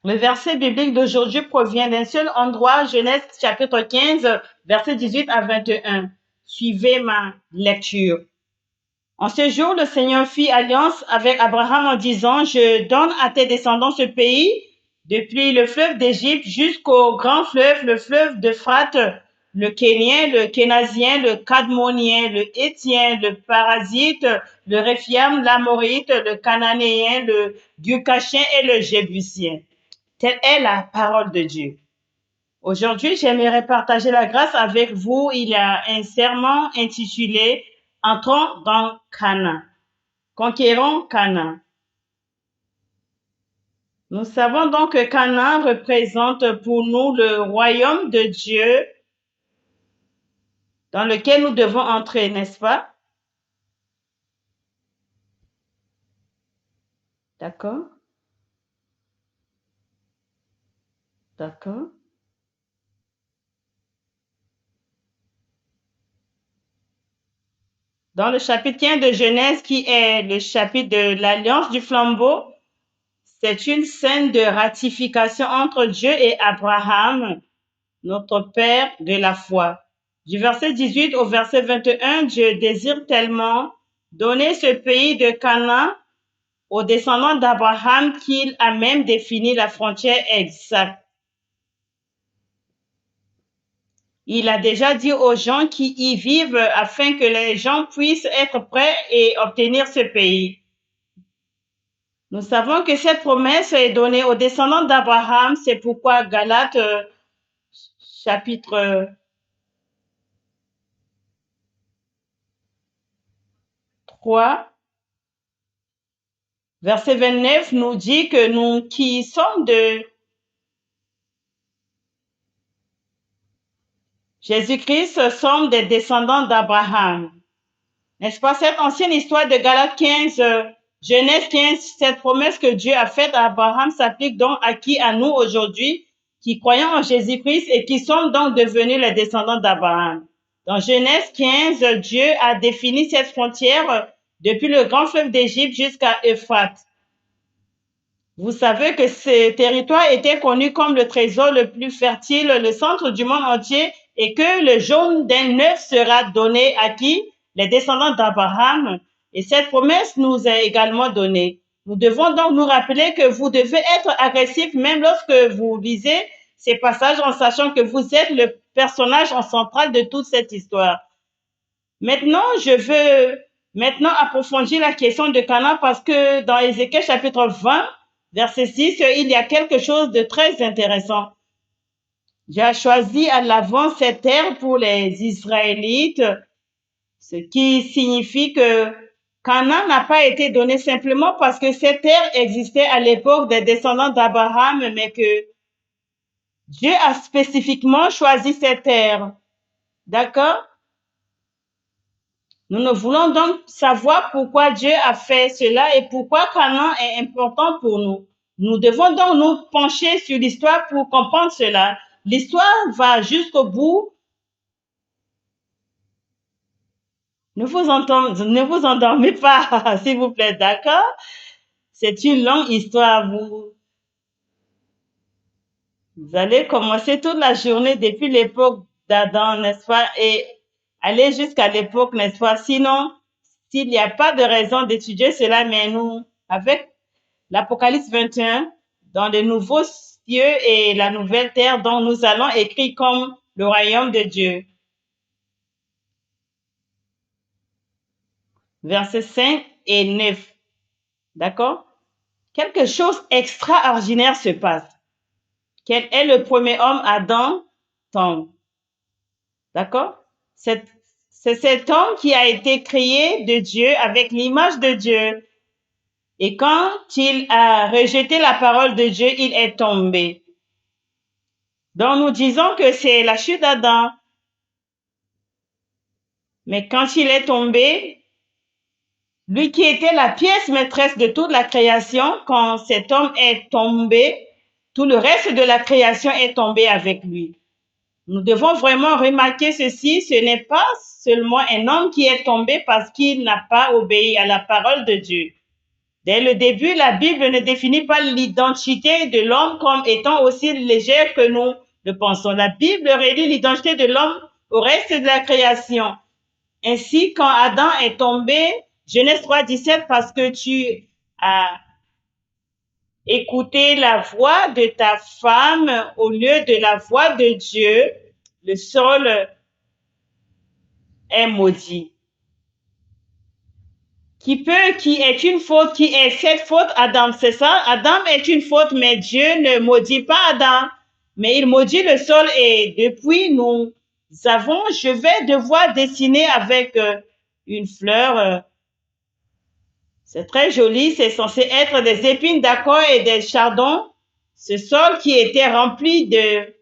Le verset biblique d'aujourd'hui provient d'un seul endroit, Genèse chapitre 15, versets 18 à 21. Suivez ma lecture. En ce jour, le Seigneur fit alliance avec Abraham en disant, je donne à tes descendants ce pays, depuis le fleuve d'Égypte jusqu'au grand fleuve, le fleuve d'Euphrate, le Kénien, le Kénazien, le Cadmonien, le Héthien, le Parasite, le Réphiam, l'Amorite, le Cananéen, le Girgachien et le Jébusien. Telle est la parole de Dieu. Aujourd'hui, j'aimerais partager la grâce avec vous. Il y a un sermon intitulé Entrons dans Canaan. Conquérons Canaan. Nous savons donc que Canaan représente pour nous le royaume de Dieu dans lequel nous devons entrer, n'est-ce pas? D'accord? D'accord? Dans le chapitre 15 de Genèse, qui est le chapitre de l'Alliance du flambeau, c'est une scène de ratification entre Dieu et Abraham, notre Père de la foi. Du verset 18 au verset 21, Dieu désire tellement donner ce pays de Canaan aux descendants d'Abraham qu'il a même défini la frontière exacte. Il a déjà dit aux gens qui y vivent afin que les gens puissent être prêts et obtenir ce pays. Nous savons que cette promesse est donnée aux descendants d'Abraham, c'est pourquoi Galates chapitre 3, verset 29 nous dit que nous qui sommes de Jésus-Christ sommes des descendants d'Abraham. N'est-ce pas cette ancienne histoire de Galates 15, Genèse 15, cette promesse que Dieu a faite à Abraham s'applique donc à qui? À nous aujourd'hui, qui croyons en Jésus-Christ et qui sommes donc devenus les descendants d'Abraham. Dans Genèse 15, Dieu a défini cette frontière depuis le grand fleuve d'Égypte jusqu'à Euphrate. Vous savez que ce territoire était connu comme le trésor le plus fertile, le centre du monde entier, et que le jaune d'un œuf sera donné à qui? Les descendants d'Abraham. Et cette promesse nous est également donnée. Nous devons donc nous rappeler que vous devez être agressif même lorsque vous lisez ces passages en sachant que vous êtes le personnage central de toute cette histoire. Maintenant, je veux approfondir la question de Canaan parce que dans Ézéchiel chapitre 20, verset 6, il y a quelque chose de très intéressant. Dieu a choisi à l'avance cette terre pour les Israélites, ce qui signifie que Canaan n'a pas été donné simplement parce que cette terre existait à l'époque des descendants d'Abraham, mais que Dieu a spécifiquement choisi cette terre. D'accord? Nous ne voulons donc savoir pourquoi Dieu a fait cela et pourquoi Canaan est important pour nous. Nous devons donc nous pencher sur l'histoire pour comprendre cela. L'histoire va jusqu'au bout. Ne vous endormez pas, s'il vous plaît, d'accord? C'est une longue histoire. Vous allez commencer toute la journée depuis l'époque d'Adam, n'est-ce pas? Et aller jusqu'à l'époque, n'est-ce pas? Sinon, s'il n'y a pas de raison d'étudier cela, mais nous, avec l'Apocalypse 21, dans les nouveaux cieux et la nouvelle terre dont nous allons écrire comme le royaume de Dieu. Versets 5 et 9. D'accord? Quelque chose d'extraordinaire se passe. Quel est le premier homme? Adam tombe. D'accord? C'est cet homme qui a été créé de Dieu avec l'image de Dieu. Et quand il a rejeté la parole de Dieu, il est tombé. Donc nous disons que c'est la chute d'Adam. Mais quand il est tombé, lui qui était la pièce maîtresse de toute la création, quand cet homme est tombé, tout le reste de la création est tombé avec lui. Nous devons vraiment remarquer ceci, ce n'est pas seulement un homme qui est tombé parce qu'il n'a pas obéi à la parole de Dieu. Dès le début, la Bible ne définit pas l'identité de l'homme comme étant aussi légère que nous le pensons. La Bible réduit l'identité de l'homme au reste de la création. Ainsi, quand Adam est tombé, Genèse 3,17, parce que tu as écouté la voix de ta femme au lieu de la voix de Dieu, le sol est maudit. Qui est une faute, qui est cette faute? Adam, c'est ça? Adam est une faute, mais Dieu ne maudit pas Adam, mais il maudit le sol. Et depuis, je vais devoir dessiner avec une fleur. C'est très joli, c'est censé être des épines d'accord et des chardons. Ce sol qui était rempli de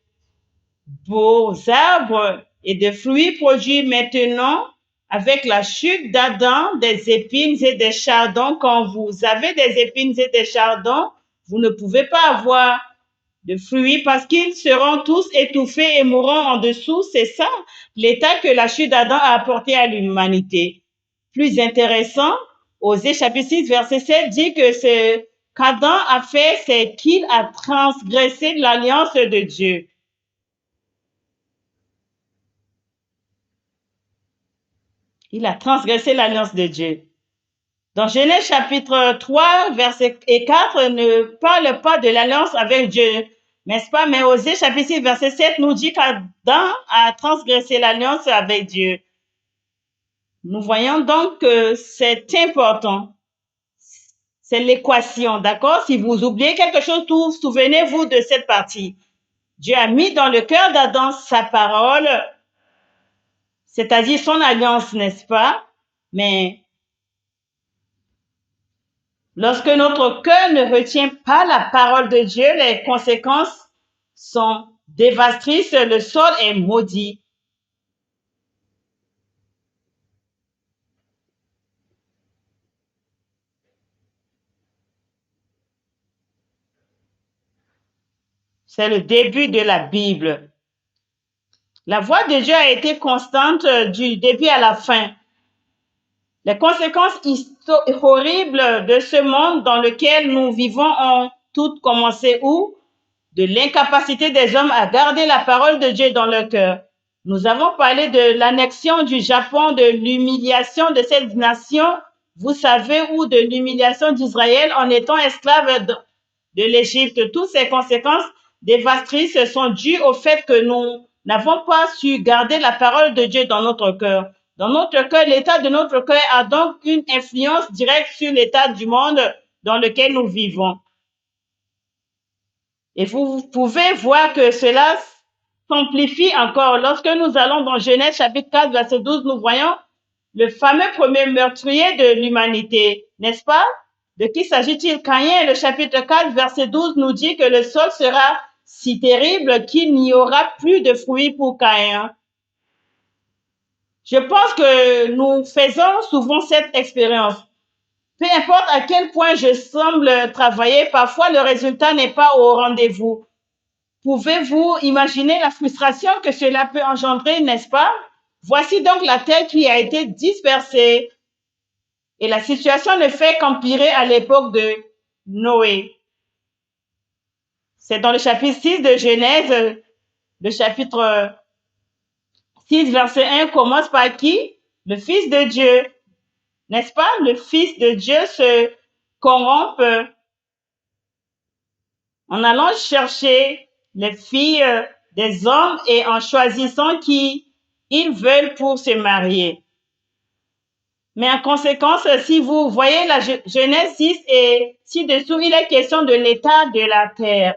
beaux arbres et de fruits produits maintenant, avec la chute d'Adam, des épines et des chardons. Quand vous avez des épines et des chardons, vous ne pouvez pas avoir de fruits parce qu'ils seront tous étouffés et mourront en dessous. C'est ça l'état que la chute d'Adam a apporté à l'humanité. Plus intéressant, Osée chapitre 6, verset 7 dit que ce qu'Adam a fait, c'est qu'il a transgressé l'alliance de Dieu. Il a transgressé l'alliance de Dieu. Dans Genèse chapitre 3, verset 4, ne parle pas de l'alliance avec Dieu, n'est-ce pas? Mais Osée chapitre 6, verset 7 nous dit qu'Adam a transgressé l'alliance avec Dieu. Nous voyons donc que c'est important. C'est l'équation, d'accord? Si vous oubliez quelque chose, souvenez-vous de cette partie. Dieu a mis dans le cœur d'Adam sa parole, c'est-à-dire son alliance, n'est-ce pas? Mais lorsque notre cœur ne retient pas la parole de Dieu, les conséquences sont dévastatrices, le sol est maudit. C'est le début de la Bible. La voix de Dieu a été constante du début à la fin. Les conséquences horribles de ce monde dans lequel nous vivons ont toutes commencé où? De l'incapacité des hommes à garder la parole de Dieu dans leur cœur. Nous avons parlé de l'annexion du Japon, de l'humiliation de cette nation, vous savez, ou de l'humiliation d'Israël en étant esclave de l'Égypte. Toutes ces conséquences dévastatrices sont dues au fait que nous n'avons pas su garder la parole de Dieu dans notre cœur. Dans notre cœur, l'état de notre cœur a donc une influence directe sur l'état du monde dans lequel nous vivons. Et vous pouvez voir que cela s'amplifie encore. Lorsque nous allons dans Genèse chapitre 4, verset 12, nous voyons le fameux premier meurtrier de l'humanité, n'est-ce pas? De qui s'agit-il? Caïn, le chapitre 4, verset 12 nous dit que le sol sera si terrible qu'il n'y aura plus de fruits pour Caïn. Je pense que nous faisons souvent cette expérience. Peu importe à quel point je semble travailler, parfois le résultat n'est pas au rendez-vous. Pouvez-vous imaginer la frustration que cela peut engendrer, n'est-ce pas? Voici donc la terre qui a été dispersée. Et la situation ne fait qu'empirer à l'époque de Noé. C'est dans le chapitre 6 de Genèse, le chapitre 6, verset 1 commence par qui? Le Fils de Dieu. N'est-ce pas? Le Fils de Dieu se corrompt en allant chercher les filles des hommes et en choisissant qui ils veulent pour se marier. Mais en conséquence, si vous voyez la Genèse 6 et ci-dessous, il est question de l'état de la terre.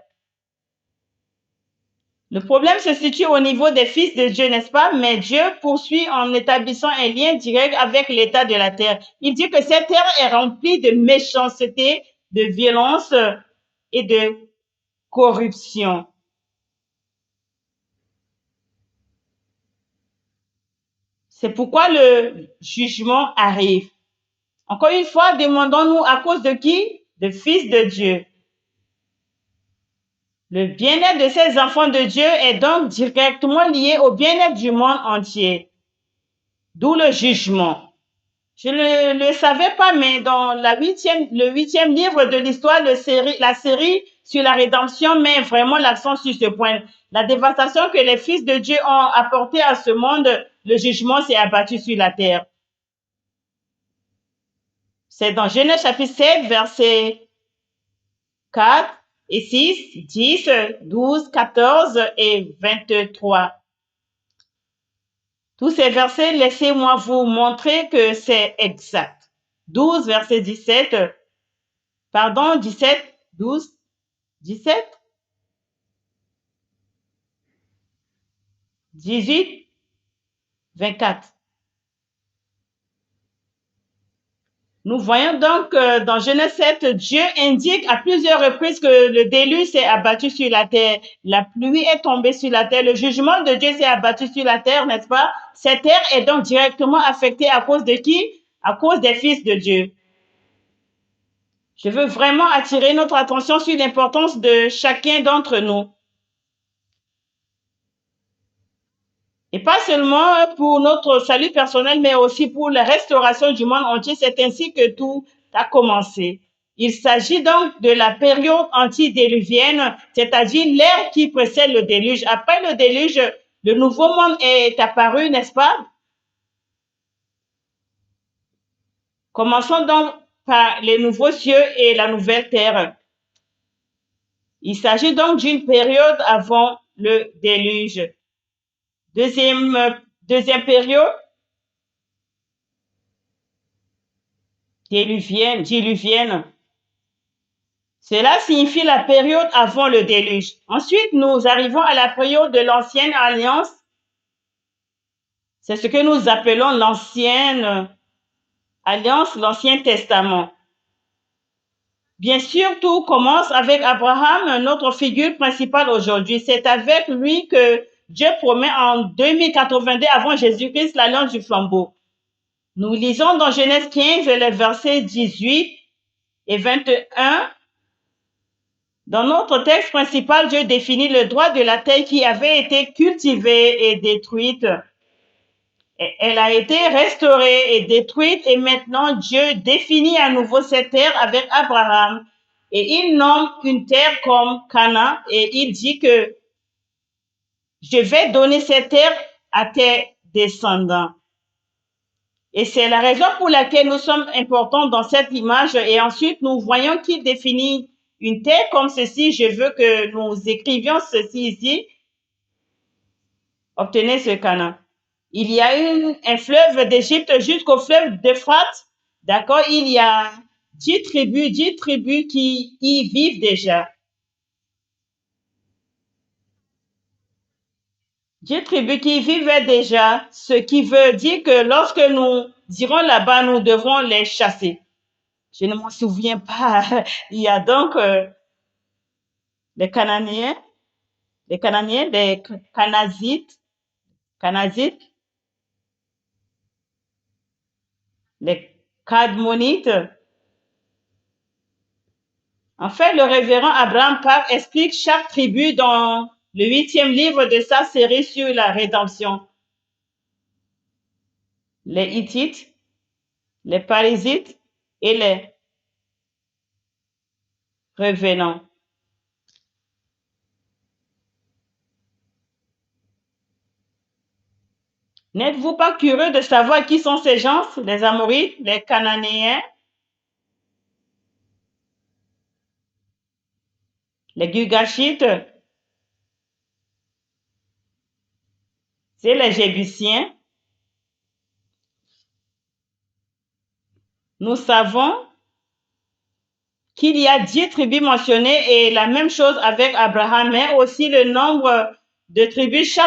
Le problème se situe au niveau des fils de Dieu, n'est-ce pas? Mais Dieu poursuit en établissant un lien direct avec l'état de la terre. Il dit que cette terre est remplie de méchanceté, de violence et de corruption. C'est pourquoi le jugement arrive. Encore une fois, demandons-nous à cause de qui? De fils de Dieu. Le bien-être de ces enfants de Dieu est donc directement lié au bien-être du monde entier. D'où le jugement. Je ne le savais pas, mais dans le huitième livre de l'histoire, la série sur la rédemption met vraiment l'accent sur ce point. La dévastation que les fils de Dieu ont apportée à ce monde, le jugement s'est abattu sur la terre. C'est dans Genèse chapitre 7, versets 4 et 6, 10, 12, 14 et 23. Tous ces versets, laissez-moi vous montrer que c'est exact. 12, verset 17, pardon, 17, 12, 17, 18, 24. Nous voyons donc que dans Genèse 7, Dieu indique à plusieurs reprises que le déluge s'est abattu sur la terre. La pluie est tombée sur la terre. Le jugement de Dieu s'est abattu sur la terre, n'est-ce pas? Cette terre est donc directement affectée à cause de qui? À cause des fils de Dieu. Je veux vraiment attirer notre attention sur l'importance de chacun d'entre nous. Et pas seulement pour notre salut personnel, mais aussi pour la restauration du monde entier. C'est ainsi que tout a commencé. Il s'agit donc de la période antédiluvienne, c'est-à-dire l'ère qui précède le déluge. Après le déluge, le nouveau monde est apparu, n'est-ce pas? Commençons donc par les nouveaux cieux et la nouvelle terre. Il s'agit donc d'une période avant le déluge. Deuxième période, diluvienne. Cela signifie la période avant le déluge. Ensuite, nous arrivons à la période de l'ancienne alliance. C'est ce que nous appelons l'ancienne alliance, l'Ancien Testament. Bien sûr, tout commence avec Abraham, notre figure principale aujourd'hui. C'est avec lui que Dieu promet en 2082 avant Jésus-Christ l'alliance du flambeau. Nous lisons dans Genèse 15, les versets 18 et 21. Dans notre texte principal, Dieu définit le droit de la terre qui avait été cultivée et détruite. Elle a été restaurée et détruite et maintenant Dieu définit à nouveau cette terre avec Abraham et il nomme une terre comme Canaan et il dit que je vais donner cette terre à tes descendants. Et c'est la raison pour laquelle nous sommes importants dans cette image. Et ensuite, nous voyons qu'il définit une terre comme ceci. Je veux que nous écrivions ceci ici. Obtenez ce Canaan. Il y a un fleuve d'Égypte jusqu'au fleuve d'Euphrate. D'accord? Il y a 10 tribus qui y vivent déjà. 10 tribus qui y vivaient déjà, ce qui veut dire que lorsque nous irons là-bas, nous devrons les chasser. Je ne m'en souviens pas. Il y a donc les Cananéens, les Canazites, les Cadmonites. En fait, le révérend Abraham Park explique chaque tribu dans le 8e livre de sa série sur la rédemption. Les Hittites, les Parisites et les revenants. N'êtes-vous pas curieux de savoir qui sont ces gens, les Amorites, les Cananéens, les Girgashites, c'est les Jébusiens. Nous savons qu'il y a 10 tribus mentionnées et la même chose avec Abraham, mais aussi le nombre de tribus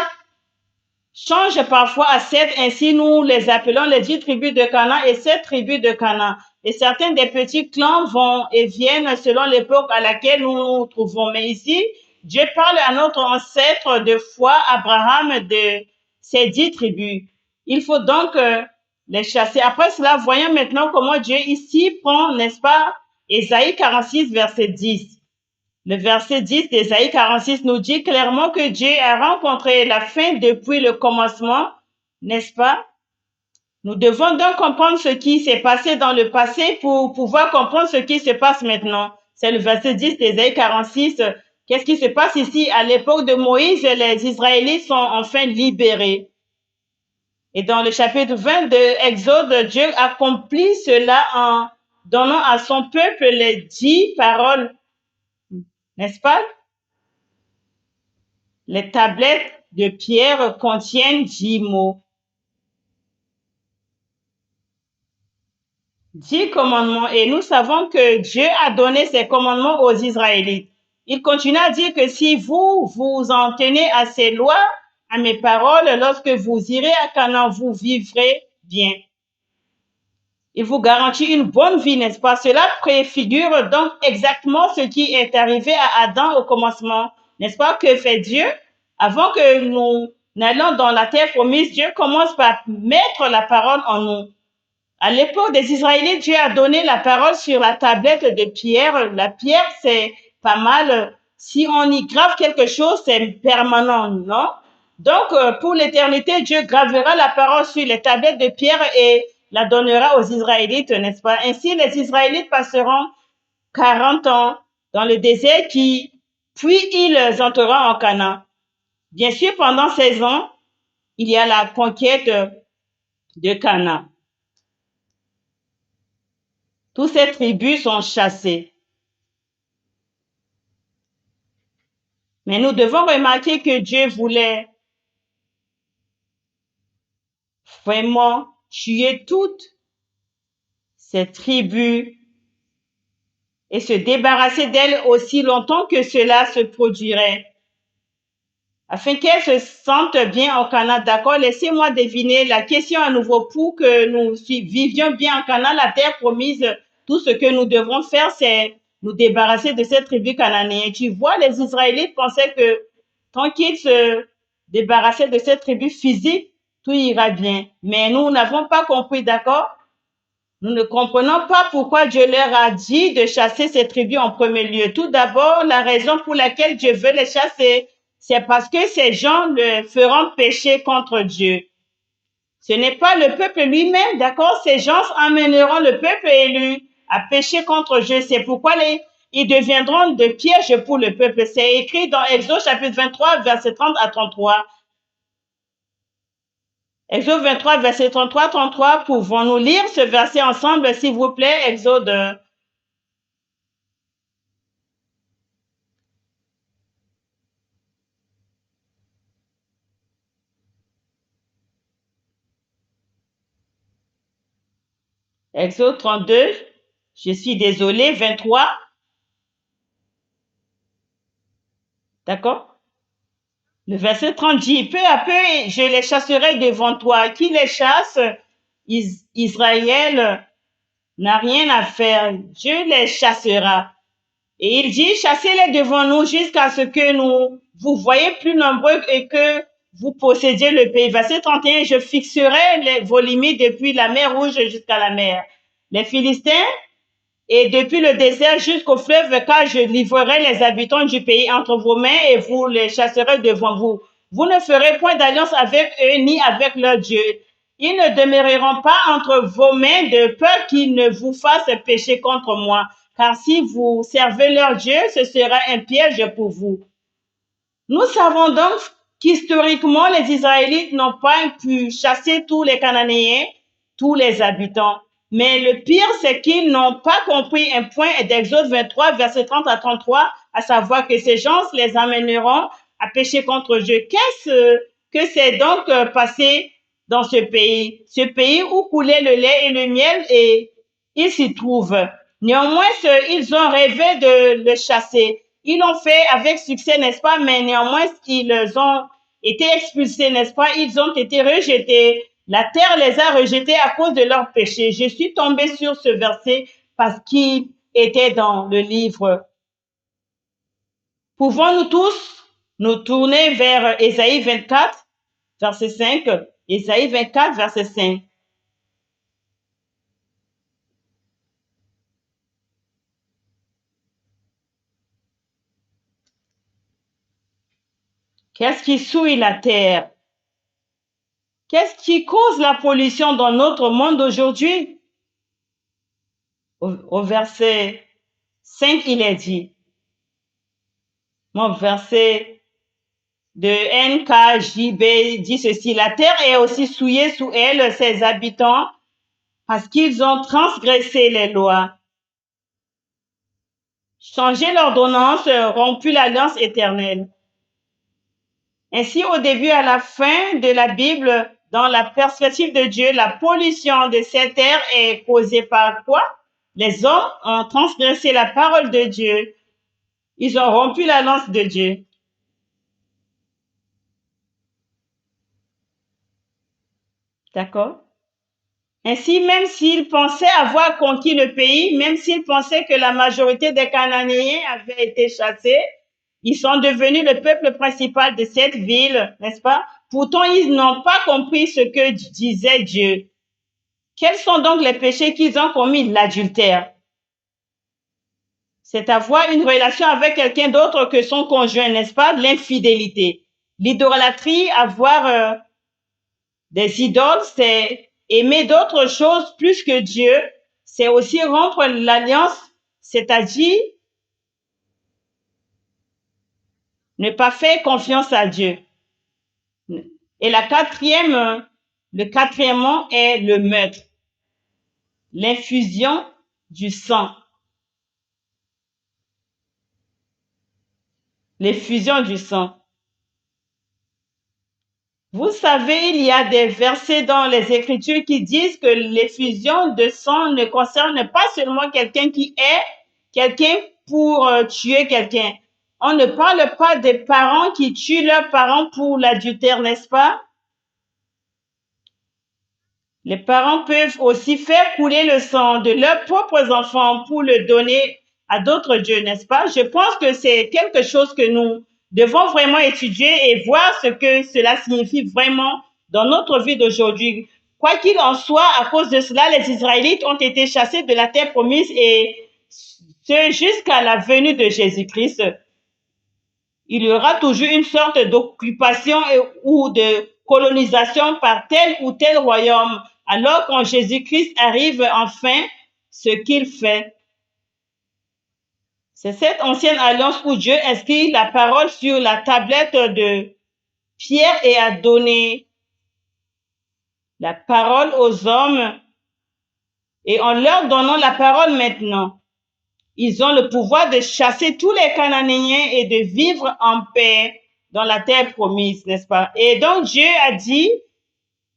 change parfois à 7, ainsi nous les appelons les 10 tribus de Canaan et 7 tribus de Canaan. Et certains des petits clans vont et viennent selon l'époque à laquelle nous nous trouvons. Mais ici, Dieu parle à notre ancêtre de foi, Abraham, de ces 10 tribus. Il faut donc les chasser. Après cela, voyons maintenant comment Dieu ici prend, n'est-ce pas, Ésaïe 46, verset 10. Le verset 10 d'Ésaïe 46 nous dit clairement que Dieu a rencontré la fin depuis le commencement, n'est-ce pas? Nous devons donc comprendre ce qui s'est passé dans le passé pour pouvoir comprendre ce qui se passe maintenant. C'est le verset 10 d'Ésaïe 46. Qu'est-ce qui se passe ici? À l'époque de Moïse, les Israélites sont enfin libérés. Et dans le chapitre 20 de Exode, Dieu accomplit cela en donnant à son peuple les 10 paroles, n'est-ce pas? Les tablettes de pierre contiennent 10 mots. 10 commandements. Et nous savons que Dieu a donné ces commandements aux Israélites. Il continue à dire que si vous vous en tenez à ces lois, à mes paroles, lorsque vous irez à Canaan, vous vivrez bien. Il vous garantit une bonne vie, n'est-ce pas? Cela préfigure donc exactement ce qui est arrivé à Adam au commencement. N'est-ce pas? Que fait Dieu? Avant que nous n'allions dans la terre promise, Dieu commence par mettre la parole en nous. À l'époque des Israélites, Dieu a donné la parole sur la tablette de pierre. La pierre, c'est pas mal. Si on y grave quelque chose, c'est permanent, non? Donc, pour l'éternité, Dieu gravera la parole sur les tablettes de pierre et la donnera aux Israélites, n'est-ce pas? Ainsi, les Israélites passeront 40 ans dans le désert, puis ils entreront en Canaan. Bien sûr, pendant 16 ans, il y a la conquête de Canaan. Toutes ces tribus sont chassées. Mais nous devons remarquer que Dieu voulait vraiment tuer toutes ces tribus et se débarrasser d'elles aussi longtemps que cela se produirait, afin qu'elles se sentent bien au Canaan. D'accord? Laissez-moi deviner la question à nouveau. Pour que nous vivions bien en Canaan, la terre promise, tout ce que nous devons faire, c'est nous débarrasser de cette tribu cananéenne. Tu vois, les Israélites pensaient que tant qu'ils se débarrassaient de cette tribu physique, tout ira bien. Mais nous n'avons pas compris, d'accord? Nous ne comprenons pas pourquoi Dieu leur a dit de chasser ces tribus en premier lieu. Tout d'abord, la raison pour laquelle Dieu veut les chasser, c'est parce que ces gens le feront pécher contre Dieu. Ce n'est pas le peuple lui-même, d'accord? Ces gens amèneront le peuple élu à pécher contre Dieu. C'est pourquoi ils deviendront de pièges pour le peuple. C'est écrit dans Exode chapitre 23, verset 30 à 33. Exode 23, verset 33. Pouvons-nous lire ce verset ensemble, s'il vous plaît? Exode. Exode 32, je suis désolée, 23, d'accord? Le verset 30 dit, peu à peu, je les chasserai devant toi. Qui les chasse? Israël n'a rien à faire. Dieu les chassera. Et il dit, chassez-les devant nous jusqu'à ce que nous vous voyez plus nombreux et que vous possédiez le pays. Verset 31, je fixerai vos limites depuis la mer Rouge jusqu'à la mer. Les Philistins et depuis le désert jusqu'au fleuve, car je livrerai les habitants du pays entre vos mains et vous les chasserez devant vous. Vous ne ferez point d'alliance avec eux ni avec leur Dieu. Ils ne demeureront pas entre vos mains de peur qu'ils ne vous fassent pécher contre moi. Car si vous servez leur Dieu, ce sera un piège pour vous. Nous savons donc qu'historiquement, les Israélites n'ont pas pu chasser tous les Cananéens, tous les habitants. Mais le pire, c'est qu'ils n'ont pas compris un point d'Exode 23, verset 30 à 33, à savoir que ces gens les amèneront à pécher contre Dieu. Qu'est-ce que c'est donc passé dans ce pays où coulait le lait et le miel, et ils s'y trouvent. Néanmoins, ils ont rêvé de le chasser. Ils l'ont fait avec succès, n'est-ce pas? Mais néanmoins, ils ont été expulsés, n'est-ce pas? Ils ont été rejetés. La terre les a rejetés à cause de leur péché. Je suis tombée sur ce verset parce qu'il était dans le livre. Pouvons-nous tous nous tourner vers Ésaïe 24, verset 5? Ésaïe 24, verset 5. Qu'est-ce qui souille la terre? Qu'est-ce qui cause la pollution dans notre monde aujourd'hui? Au verset 5, il est dit, mon verset de NKJB dit ceci, la terre est aussi souillée sous elle, ses habitants, parce qu'ils ont transgressé les lois, changé l'ordonnance, rompu l'alliance éternelle. Ainsi, au début à la fin de la Bible, dans la perspective de Dieu, la pollution de cette terre est causée par quoi? Les hommes ont transgressé la parole de Dieu. Ils ont rompu l'alliance de Dieu. D'accord? Ainsi, même s'ils pensaient avoir conquis le pays, même s'ils pensaient que la majorité des Cananéens avaient été chassés, ils sont devenus le peuple principal de cette ville, n'est-ce pas? Pourtant, ils n'ont pas compris ce que disait Dieu. Quels sont donc les péchés qu'ils ont commis? L'adultère. C'est avoir une relation avec quelqu'un d'autre que son conjoint, n'est-ce pas? L'infidélité. L'idolâtrie, avoir des idoles, c'est aimer d'autres choses plus que Dieu. C'est aussi rompre l'alliance, c'est-à-dire ne pas faire confiance à Dieu. Et le quatrièmement est le meurtre, l'infusion du sang. L'effusion du sang. Vous savez, il y a des versets dans les Écritures qui disent que l'effusion de sang ne concerne pas seulement quelqu'un qui est quelqu'un pour tuer quelqu'un. On ne parle pas des parents qui tuent leurs parents pour l'adultère, n'est-ce pas? Les parents peuvent aussi faire couler le sang de leurs propres enfants pour le donner à d'autres dieux, n'est-ce pas? Je pense que c'est quelque chose que nous devons vraiment étudier et voir ce que cela signifie vraiment dans notre vie d'aujourd'hui. Quoi qu'il en soit, à cause de cela, les Israélites ont été chassés de la terre promise et ce jusqu'à la venue de Jésus-Christ. Il y aura toujours une sorte d'occupation ou de colonisation par tel ou tel royaume. Alors quand Jésus-Christ arrive enfin, ce qu'il fait, c'est cette ancienne alliance où Dieu inscrit la parole sur la tablette de Pierre et a donné la parole aux hommes. Et en leur donnant la parole maintenant, ils ont le pouvoir de chasser tous les Cananéens et de vivre en paix dans la terre promise, n'est-ce pas? Et donc Dieu a dit,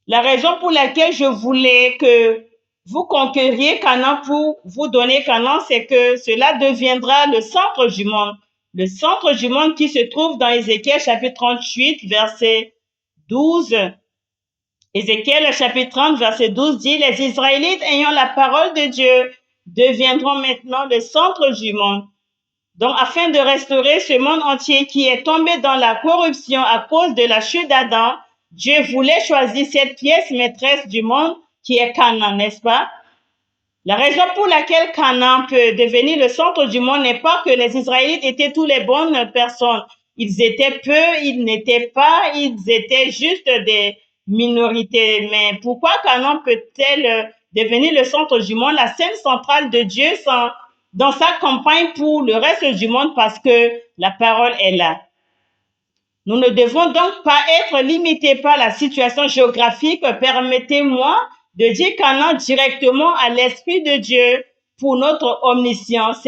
la raison pour laquelle je voulais que vous conquériez Canaan pour vous donner Canaan, c'est que cela deviendra le centre du monde. Le centre du monde qui se trouve dans Ézéchiel chapitre 38, verset 12. Ézéchiel chapitre 30, verset 12 dit, les Israélites ayant la parole de Dieu deviendront maintenant le centre du monde. Donc, afin de restaurer ce monde entier qui est tombé dans la corruption à cause de la chute d'Adam, Dieu voulait choisir cette pièce maîtresse du monde qui est Canaan, n'est-ce pas? La raison pour laquelle Canaan peut devenir le centre du monde n'est pas que les Israélites étaient tous les bonnes personnes. Ils étaient peu, ils n'étaient pas, ils étaient juste des minorités. Mais pourquoi Canaan peut-elle devenir le centre du monde, la scène centrale de Dieu dans sa campagne pour le reste du monde parce que la parole est là? Nous ne devons donc pas être limités par la situation géographique. Permettez-moi de dire Canaan directement à l'Esprit de Dieu pour notre omniscience.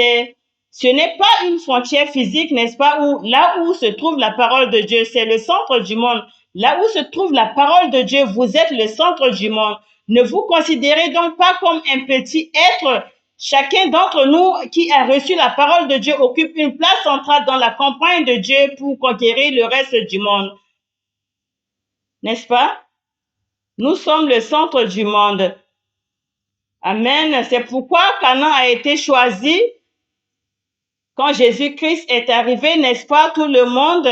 Ce n'est pas une frontière physique, n'est-ce pas, là où se trouve la parole de Dieu, c'est le centre du monde. Là où se trouve la parole de Dieu, vous êtes le centre du monde. Ne vous considérez donc pas comme un petit être. Chacun d'entre nous qui a reçu la parole de Dieu occupe une place centrale dans la campagne de Dieu pour conquérir le reste du monde. N'est-ce pas? Nous sommes le centre du monde. Amen. C'est pourquoi Canaan a été choisi. Quand Jésus-Christ est arrivé, n'est-ce pas, tout le monde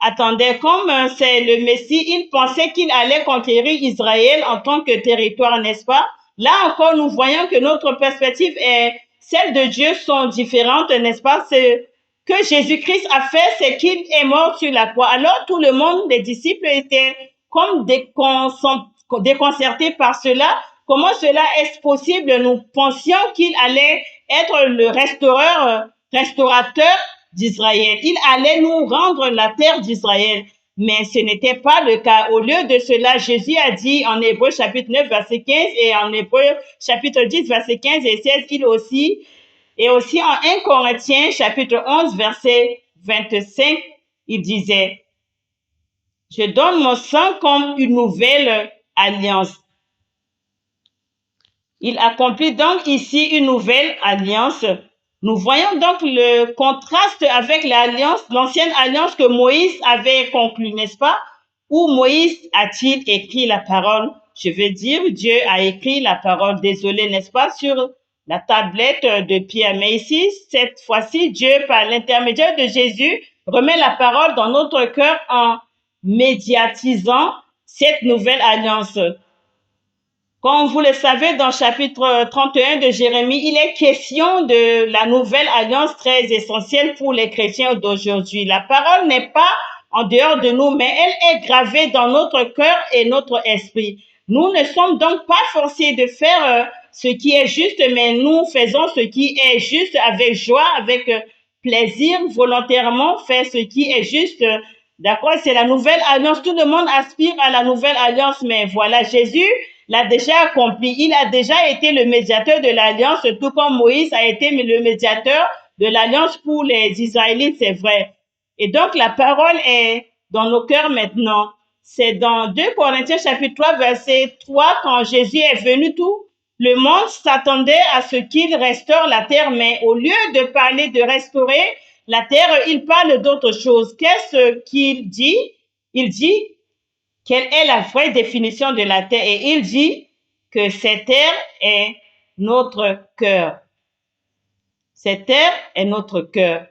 attendait comme c'est le Messie. Il pensait qu'il allait conquérir Israël en tant que territoire, n'est-ce pas? Là encore, nous voyons que notre perspective et celle de Dieu sont différentes, n'est-ce pas? Ce que Jésus-Christ a fait, c'est qu'il est mort sur la croix. Alors tout le monde, les disciples étaient comme déconcertés par cela. Comment cela est-ce possible? Nous pensions qu'il allait être le restaurateur d'Israël. Il allait nous rendre la terre d'Israël. Mais ce n'était pas le cas. Au lieu de cela, Jésus a dit en Hébreux chapitre 9, verset 15 et en Hébreux chapitre 10, verset 15 et 16, et aussi en 1 Corinthiens chapitre 11, verset 25, il disait, je donne mon sang comme une nouvelle alliance. Il accomplit donc ici une nouvelle alliance. Nous voyons donc le contraste avec l'ancienne alliance que Moïse avait conclue, n'est-ce pas? Où Moïse a-t-il écrit la parole? Je veux dire, Dieu a écrit la parole, désolé, n'est-ce pas, sur la tablette de pierre. Mais ici, cette fois-ci, Dieu, par l'intermédiaire de Jésus, remet la parole dans notre cœur en médiatisant cette nouvelle alliance. Comme vous le savez, dans le chapitre 31 de Jérémie, il est question de la nouvelle alliance très essentielle pour les chrétiens d'aujourd'hui. La parole n'est pas en dehors de nous, mais elle est gravée dans notre cœur et notre esprit. Nous ne sommes donc pas forcés de faire ce qui est juste, mais nous faisons ce qui est juste avec joie, avec plaisir, volontairement faire ce qui est juste. D'accord? C'est la nouvelle alliance. Tout le monde aspire à la nouvelle alliance, mais voilà, Jésus l'a déjà accompli. Il a déjà été le médiateur de l'alliance, tout comme Moïse a été le médiateur de l'alliance pour les Israélites, c'est vrai. Et donc, la parole est dans nos cœurs maintenant. C'est dans 2 Corinthiens chapitre 3, verset 3, quand Jésus est venu, tout le monde s'attendait à ce qu'il restaure la terre, mais au lieu de parler de restaurer la terre, il parle d'autre chose. Qu'est-ce qu'il dit? Il dit quelle est la vraie définition de la terre? Et il dit que cette terre est notre cœur. Cette terre est notre cœur.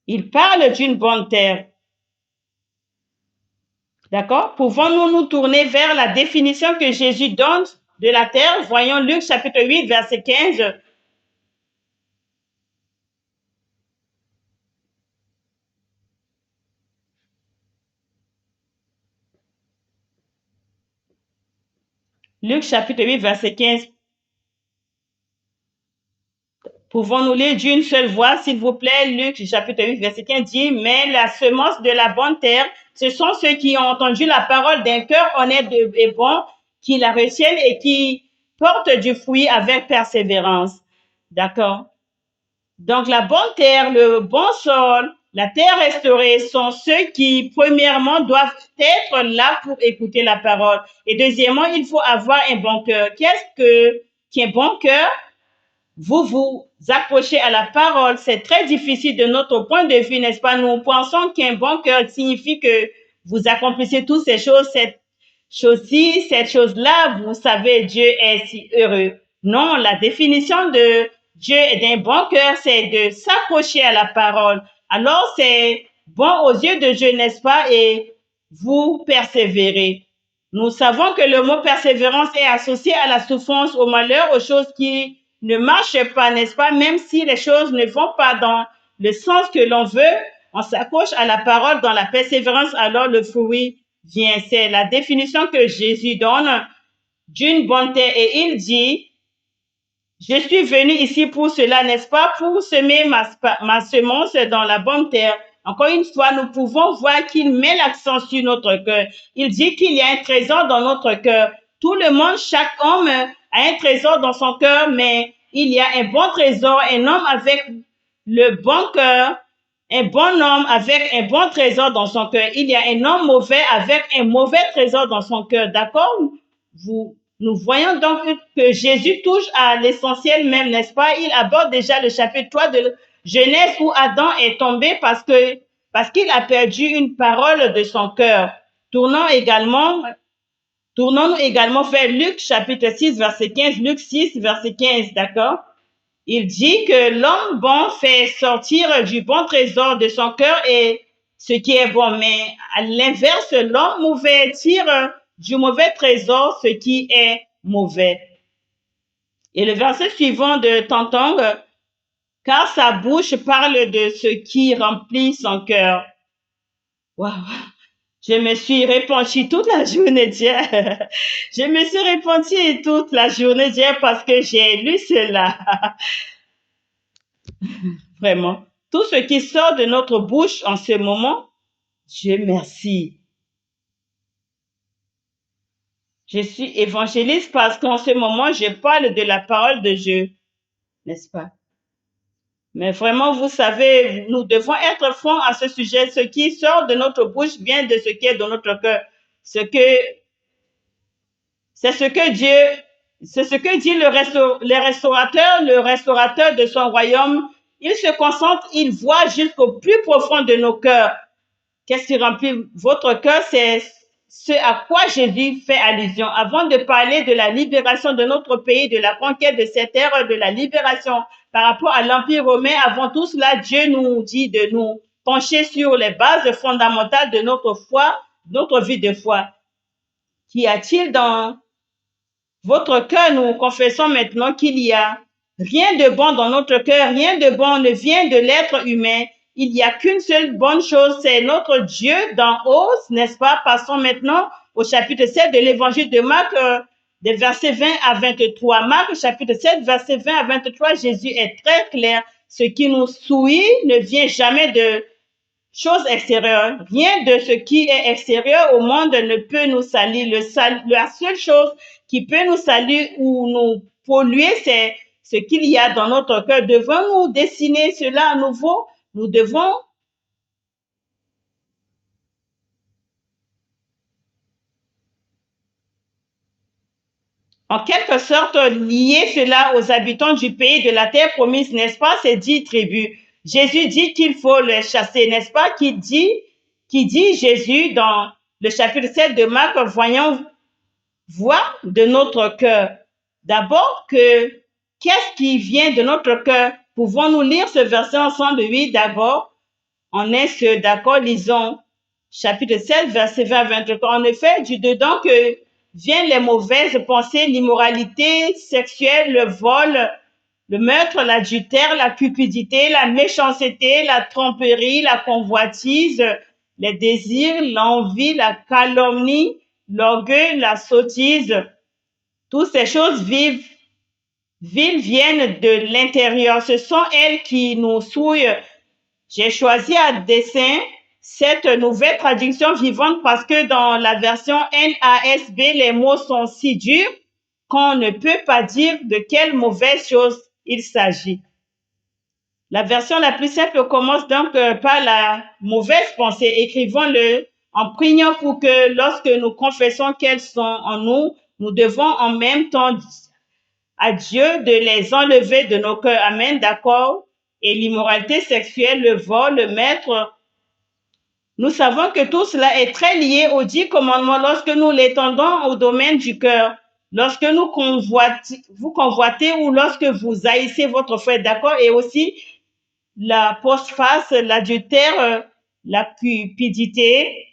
Il parle d'une bonne terre. D'accord? Pouvons-nous nous tourner vers la définition que Jésus donne de la terre? Voyons Luc chapitre 8, verset 15. Luc chapitre 8, verset 15. Pouvons-nous lire d'une seule voix, s'il vous plaît? Luc chapitre 8, verset 15 dit, mais la semence de la bonne terre, ce sont ceux qui ont entendu la parole d'un cœur honnête et bon, qui la retiennent et qui portent du fruit avec persévérance. D'accord? Donc, la bonne terre, le bon sol, la terre restaurée sont ceux qui, premièrement, doivent être là pour écouter la parole. Et deuxièmement, il faut avoir un bon cœur. Qu'un bon cœur? Vous vous accrochez à la parole, c'est très difficile de notre point de vue, n'est-ce pas? Nous pensons qu'un bon cœur signifie que vous accomplissez toutes ces choses, cette chose-ci, cette chose-là, vous savez, Dieu est si heureux. Non, la définition de Dieu et d'un bon cœur, c'est de s'accrocher à la parole. Alors, c'est bon aux yeux de Dieu, n'est-ce pas? Et vous persévérez. Nous savons que le mot persévérance est associé à la souffrance, au malheur, aux choses qui ne marchent pas, n'est-ce pas? Même si les choses ne vont pas dans le sens que l'on veut, on s'accroche à la parole dans la persévérance, alors le fruit vient. C'est la définition que Jésus donne d'une bonne terre. Et il dit, je suis venu ici pour cela, n'est-ce pas? Pour semer ma semence dans la bonne terre. Encore une fois, nous pouvons voir qu'il met l'accent sur notre cœur. Il dit qu'il y a un trésor dans notre cœur. Tout le monde, chaque homme a un trésor dans son cœur, mais il y a un bon trésor, un homme avec le bon cœur, un bon homme avec un bon trésor dans son cœur. Il y a un homme mauvais avec un mauvais trésor dans son cœur. D'accord? Nous voyons donc que Jésus touche à l'essentiel même, n'est-ce pas? Il aborde déjà le chapitre 3 de Genèse où Adam est tombé parce qu'il a perdu une parole de son cœur. Tournons-nous également vers Luc chapitre 6, verset 15. Luc 6, verset 15, d'accord? Il dit que l'homme bon fait sortir du bon trésor de son cœur et ce qui est bon, mais à l'inverse, l'homme mauvais tire du mauvais trésor ce qui est mauvais. Et le verset suivant de Tantong, car sa bouche parle de ce qui remplit son cœur. Wow. Je me suis répandue toute la journée d'hier. Je me suis répandue toute la journée d'hier parce que j'ai lu cela. Vraiment. Tout ce qui sort de notre bouche en ce moment, Dieu merci. Je suis évangéliste parce qu'en ce moment, je parle de la parole de Dieu, n'est-ce pas? Mais vraiment, vous savez, nous devons être francs à ce sujet. Ce qui sort de notre bouche vient de ce qui est dans notre cœur. Ce que, c'est ce que Dieu, c'est ce que dit le restaurateur de son royaume. Il se concentre, il voit jusqu'au plus profond de nos cœurs. Qu'est-ce qui remplit votre cœur? C'est ce à quoi Jésus fait allusion. Avant de parler de la libération de notre pays, de la conquête de cette terre, de la libération par rapport à l'Empire romain, avant tout cela, Dieu nous dit de nous pencher sur les bases fondamentales de notre foi, notre vie de foi. Qu'y a-t-il dans votre cœur? Nous confessons maintenant qu'il y a rien de bon dans notre cœur, rien de bon ne vient de l'être humain. Il n'y a qu'une seule bonne chose, c'est notre Dieu d'en haut, n'est-ce pas? Passons maintenant au chapitre 7 de l'évangile de Marc, des versets 20 à 23. Marc, chapitre 7, versets 20 à 23, Jésus est très clair. Ce qui nous souille ne vient jamais de choses extérieures. Rien de ce qui est extérieur au monde ne peut nous salir. La seule chose qui peut nous salir ou nous polluer, c'est ce qu'il y a dans notre cœur. Devons-nous dessiner cela à nouveau? Nous devons en quelque sorte lier cela aux habitants du pays de la terre promise, n'est-ce pas, ces 10 tribus. Jésus dit qu'il faut les chasser, n'est-ce pas, qui dit Jésus dans le chapitre 7 de Marc, voyons voir de notre cœur. D'abord, qu'est-ce qui vient de notre cœur? Pouvons-nous lire ce verset ensemble? Oui, d'abord. On est d'accord, lisons chapitre 7, verset 20 à 23. En effet, du dedans que viennent les mauvaises pensées, l'immoralité sexuelle, le vol, le meurtre, l'adultère, la cupidité, la méchanceté, la tromperie, la convoitise, les désirs, l'envie, la calomnie, l'orgueil, la sottise. Toutes ces choses vives viennent de l'intérieur. Ce sont elles qui nous souillent. J'ai choisi à dessein cette nouvelle traduction vivante parce que dans la version NASB, les mots sont si durs qu'on ne peut pas dire de quelle mauvaise chose il s'agit. La version la plus simple commence donc par la mauvaise pensée. Écrivons-le en priant pour que lorsque nous confessons qu'elles sont en nous, nous devons en même temps à Dieu de les enlever de nos cœurs. Amen, d'accord? Et l'immoralité sexuelle, le vol, le maître, nous savons que tout cela est très lié aux 10 commandements lorsque nous l'étendons au domaine du cœur. Lorsque vous convoitez ou lorsque vous haïssez votre frère, d'accord? Et aussi la postface, l'adultère, la cupidité,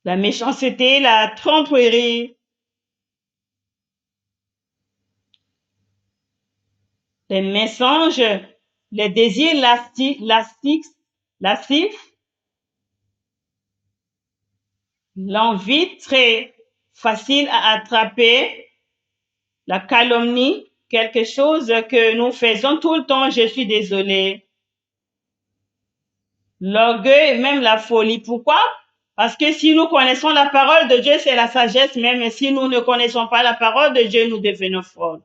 la méchanceté, la tromperie, les mensonges, les désirs lascifs, l'envie très facile à attraper, la calomnie, quelque chose que nous faisons tout le temps, je suis désolée. L'orgueil et même la folie. Pourquoi? Parce que si nous connaissons la parole de Dieu, c'est la sagesse même. Et si nous ne connaissons pas la parole de Dieu, nous devenons folles.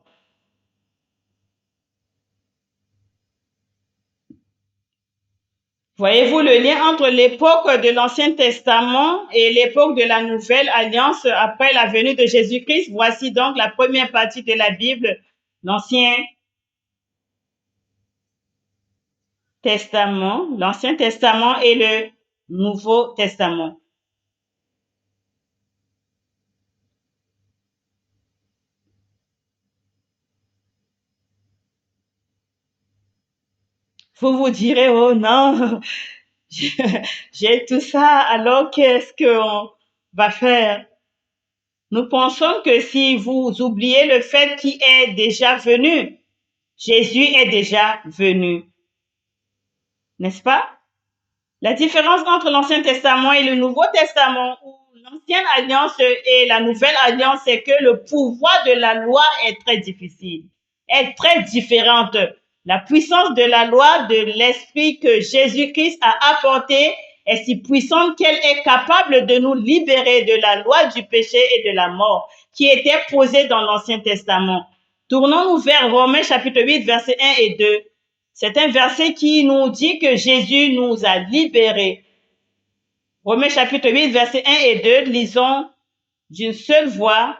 Voyez-vous le lien entre l'époque de l'Ancien Testament et l'époque de la Nouvelle Alliance après la venue de Jésus-Christ? Voici donc la première partie de la Bible, l'Ancien Testament et le Nouveau Testament. Vous vous direz, oh non, j'ai tout ça, alors qu'est-ce qu'on va faire? Nous pensons que si vous oubliez le fait qu'il est déjà venu, Jésus est déjà venu, n'est-ce pas? La différence entre l'Ancien Testament et le Nouveau Testament, ou l'Ancienne Alliance et la Nouvelle Alliance, c'est que le pouvoir de la loi est très difficile, est très différente. La puissance de la loi de l'Esprit que Jésus-Christ a apporté est si puissante qu'elle est capable de nous libérer de la loi du péché et de la mort qui était posée dans l'Ancien Testament. Tournons-nous vers Romains chapitre 8, versets 1 et 2. C'est un verset qui nous dit que Jésus nous a libérés. Romains chapitre 8, versets 1 et 2, lisons d'une seule voix.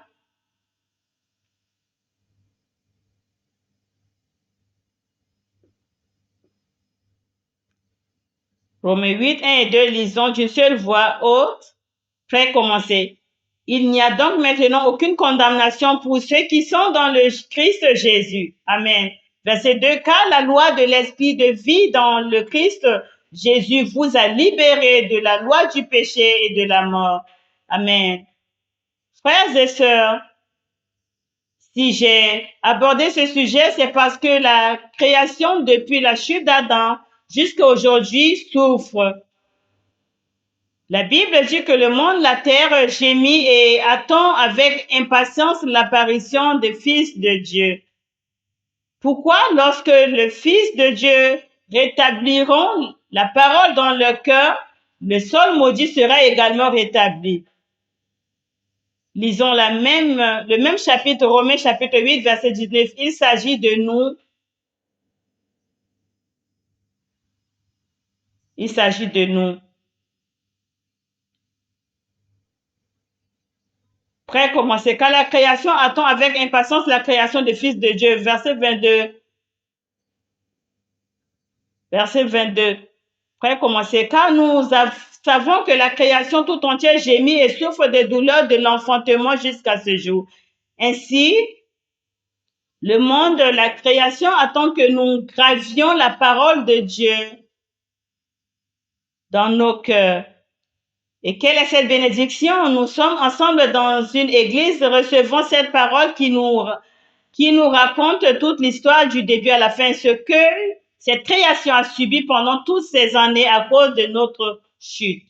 Romains 8, 1 et 2, lisons d'une seule voix haute. Prêt, commencer. Il n'y a donc maintenant aucune condamnation pour ceux qui sont dans le Christ Jésus. Amen. Verset 2, car la loi de l'esprit de vie dans le Christ Jésus vous a libérés de la loi du péché et de la mort. Amen. Frères et sœurs, si j'ai abordé ce sujet, c'est parce que la création depuis la chute d'Adam jusqu'à aujourd'hui souffre. La Bible dit que le monde, la terre gémit et attend avec impatience l'apparition des fils de Dieu. Pourquoi, lorsque le Fils de Dieu rétabliront la parole dans leur cœur, le sol maudit sera également rétabli. Lisons le même chapitre, Romains chapitre 8, verset 19. Il s'agit de nous. Il s'agit de nous. Prêt, commencer. Car la création attend avec impatience la création des fils de Dieu. Verset 22. Verset 22. Prêt, commencer. Car nous savons que la création tout entière gémit et souffre des douleurs de l'enfantement jusqu'à ce jour. Ainsi, le monde, la création attend que nous gravions la parole de Dieu dans nos cœurs. Et quelle est cette bénédiction? Nous sommes ensemble dans une église, recevons cette parole qui nous raconte toute l'histoire du début à la fin, ce que cette création a subi pendant toutes ces années à cause de notre chute.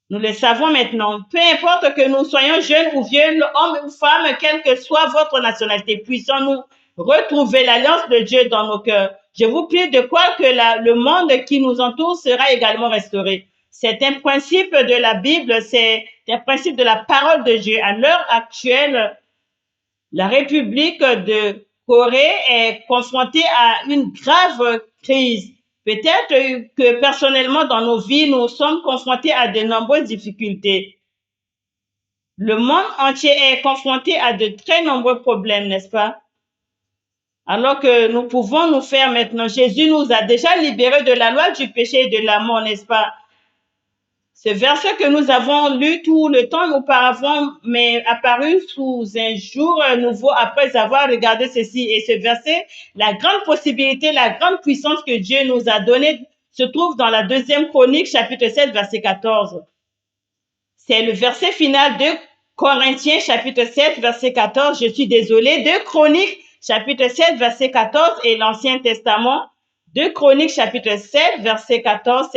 Nous le savons maintenant. Peu importe que nous soyons jeunes ou vieux, hommes ou femmes, quelle que soit votre nationalité, puissons-nous retrouver l'alliance de Dieu dans nos cœurs. Je vous prie de croire que le monde qui nous entoure sera également restauré. C'est un principe de la Bible, c'est un principe de la parole de Dieu. À l'heure actuelle, la République de Corée est confrontée à une grave crise. Peut-être que personnellement, dans nos vies, nous sommes confrontés à de nombreuses difficultés. Le monde entier est confronté à de très nombreux problèmes, n'est-ce pas? Alors que nous pouvons nous faire maintenant, Jésus nous a déjà libérés de la loi du péché et de la mort, n'est-ce pas? Ce verset que nous avons lu tout le temps auparavant m'est apparu sous un jour nouveau après avoir regardé ceci. Et ce verset, la grande possibilité, la grande puissance que Dieu nous a donnée se trouve dans la deuxième Chronique, chapitre 7, verset 14. C'est le verset final de Corinthiens, chapitre 7, verset 14. Je suis désolée. De Chroniques, chapitre 7, verset 14 et l'Ancien Testament. De Chroniques, chapitre 7, verset 14,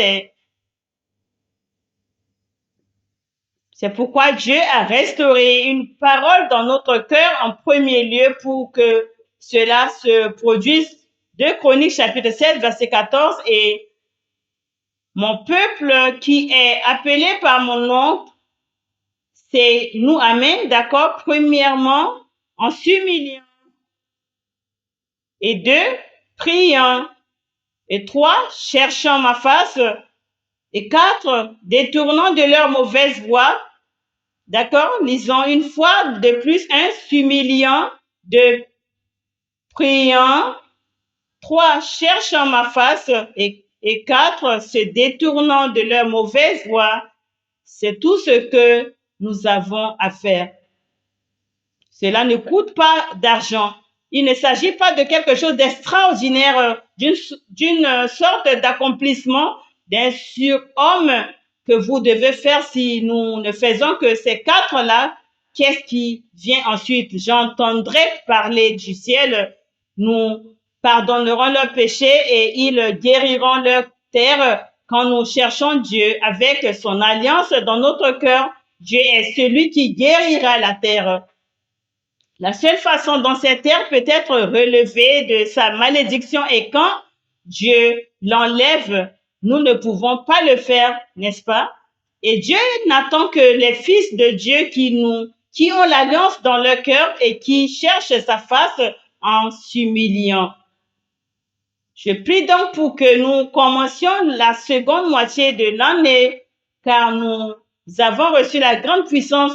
c'est pourquoi Dieu a restauré une parole dans notre cœur en premier lieu pour que cela se produise. 2 Chroniques chapitre 7 verset 14 et mon peuple qui est appelé par mon nom, c'est nous, amen, d'accord, premièrement en s'humiliant et 2 priant et 3 cherchant ma face et 4 détournant de leur mauvaise voie. D'accord? Lisons une fois de plus. 1, s'humiliant, 2, priant, 3, cherchant ma face et 4, se détournant de leur mauvaise voie. C'est tout ce que nous avons à faire. Cela ne coûte pas d'argent. Il ne s'agit pas de quelque chose d'extraordinaire, d'une sorte d'accomplissement, d'un surhomme que vous devez faire. Si nous ne faisons que ces 4-là, qu'est-ce qui vient ensuite? J'entendrai parler du ciel, nous pardonnerons leurs péchés et ils guériront leur terre quand nous cherchons Dieu avec son alliance dans notre cœur, Dieu est celui qui guérira la terre. La seule façon dont cette terre peut être relevée de sa malédiction est quand Dieu l'enlève. Nous ne pouvons pas le faire, n'est-ce pas? Et Dieu n'attend que les fils de Dieu qui ont l'alliance dans leur cœur et qui cherchent sa face en s'humiliant. Je prie donc pour que nous commencions la seconde moitié de l'année, car nous avons reçu la grande puissance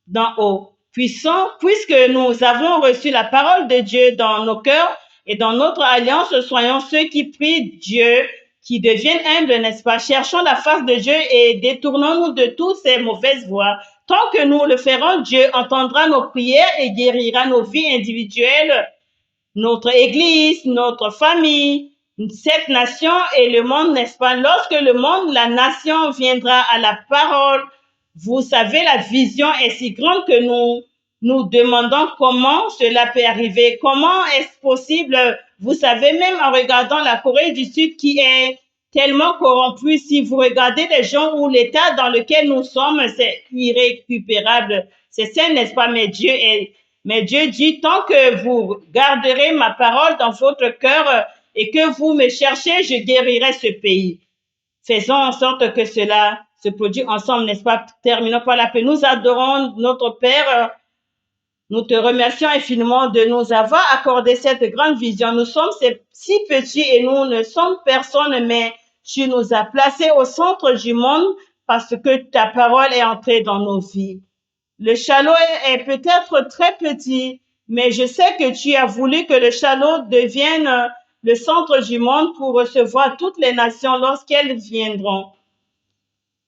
d'en haut. Puissant, puisque nous avons reçu la parole de Dieu dans nos cœurs et dans notre alliance, soyons ceux qui prient Dieu, qui deviennent humbles, n'est-ce pas? Cherchons la face de Dieu et détournons-nous de toutes ces mauvaises voies. Tant que nous le ferons, Dieu entendra nos prières et guérira nos vies individuelles, notre Église, notre famille, cette nation et le monde, n'est-ce pas? Lorsque le monde, la nation viendra à la parole, vous savez, la vision est si grande que nous demandons comment cela peut arriver, comment est-ce possible. Vous savez, même en regardant la Corée du Sud qui est tellement corrompue, si vous regardez les gens ou l'état dans lequel nous sommes, c'est irrécupérable. C'est ça, n'est-ce pas? Mais Dieu dit, tant que vous garderez ma parole dans votre cœur et que vous me cherchez, je guérirai ce pays. Faisons en sorte que cela se produise ensemble, n'est-ce pas? Terminons par la paix. Nous adorons notre Père. Nous te remercions infiniment de nous avoir accordé cette grande vision. Nous sommes si petits et nous ne sommes personne, mais tu nous as placés au centre du monde parce que ta parole est entrée dans nos vies. Le Shiloh est peut-être très petit, mais je sais que tu as voulu que le Shiloh devienne le centre du monde pour recevoir toutes les nations lorsqu'elles viendront.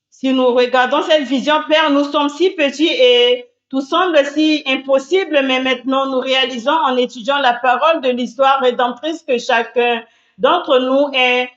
Si nous regardons cette vision, Père, nous sommes si petits et tout semble si impossible, mais maintenant nous réalisons en étudiant la parole de l'histoire rédemptrice que chacun d'entre nous est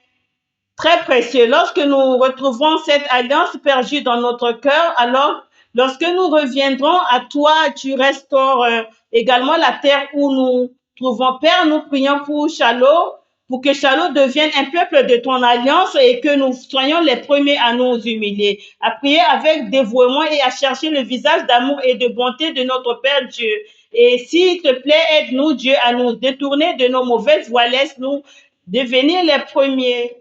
très précieux. Lorsque nous retrouvons cette alliance perdue dans notre cœur, alors lorsque nous reviendrons à toi, tu restaures également la terre où nous trouvons. Père, nous prions pour Shiloh, pour que Shiloh devienne un peuple de ton alliance et que nous soyons les premiers à nous humilier, à prier avec dévouement et à chercher le visage d'amour et de bonté de notre Père Dieu. Et s'il te plaît, aide-nous, Dieu, à nous détourner de nos mauvaises voies. Laisse-nous devenir les premiers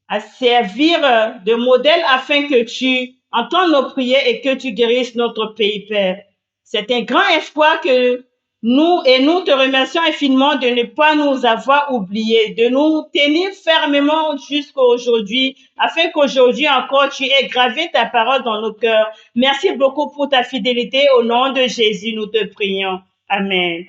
à servir de modèle afin que tu entendes nos prières et que tu guérisses notre pays, Père. C'est un grand espoir que nous te remercions infiniment de ne pas nous avoir oubliés, de nous tenir fermement jusqu'à aujourd'hui, afin qu'aujourd'hui encore tu aies gravé ta parole dans nos cœurs. Merci beaucoup pour ta fidélité. Au nom de Jésus, nous te prions. Amen.